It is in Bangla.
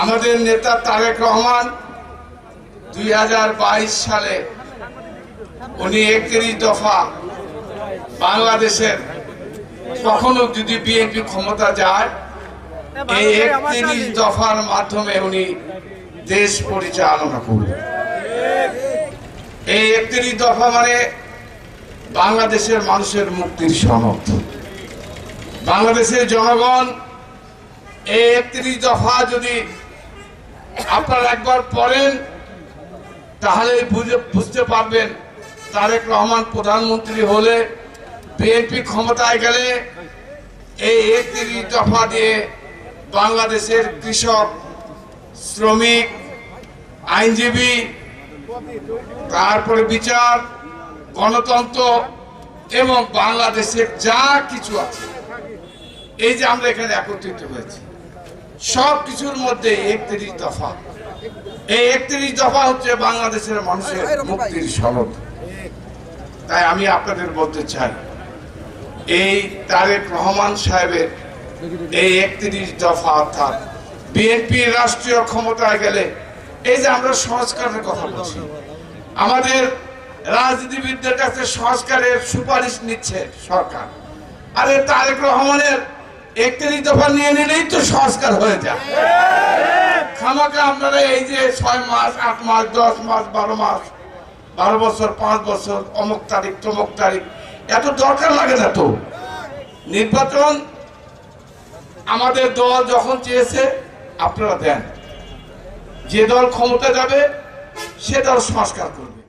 আমাদের নেতা তারেক রহমান 2022 সালে উনি 31 দফা বাংলাদেশের কখনো যদি বিএনপি ক্ষমতা যায় এই 31 দফার মাধ্যমে উনি দেশ পরিচালনা করবেন। এই 31 দফা মানে বাংলাদেশের মানুষের মুক্তির সনদ। বাংলাদেশের জনগণ এই 31 দফা যদি আপনারা একবার পড়েন তাহলে বুঝতে পারবেন তারেক রহমান প্রধানমন্ত্রী হলে বিএনপি ক্ষমতায় গেলে এই 31 দফা দিয়ে বাংলাদেশের কৃষক, শ্রমিক, আইনজীবী, তারপরে বিচার, গণতন্ত্র এবং বাংলাদেশের যা কিছু আছে, এই যে আমরা এখানে একত্রিত হয়েছি সব কিছুর মধ্যে 31 দফা। এই 31 দফা হচ্ছে বাংলাদেশের মানুষের মুক্তির সনদ। তাই আমি আপনাদের বলতে চাই এই তারেক রহমান সাহেবের এই 31 দফা অর্থাৎ বিএনপি রাষ্ট্রীয় ক্ষমতায় গেলে এই যে আমরা সংস্কারের কথা বলছি, আমাদের রাজনীতিবিদদের কাছে সংস্কারের সুপারিশ নিচ্ছে সরকার। আরে তারেক রহমানের 31 দফা নিয়ে নিলেই তো সংস্কার হয়ে যায়। খামাকা আপনারা এই যে 6 মাস, 8 মাস, 10 মাস, 12 মাস, 12 বছর, 5 বছর, অমুক তারিখ তমুক তারিখ, এত দরকার লাগে না তো। নির্বাচন আমাদের দল যখন চেয়েছে আপনারা দেন, যে দল ক্ষমতা যাবে সে দল সংস্কার করবে।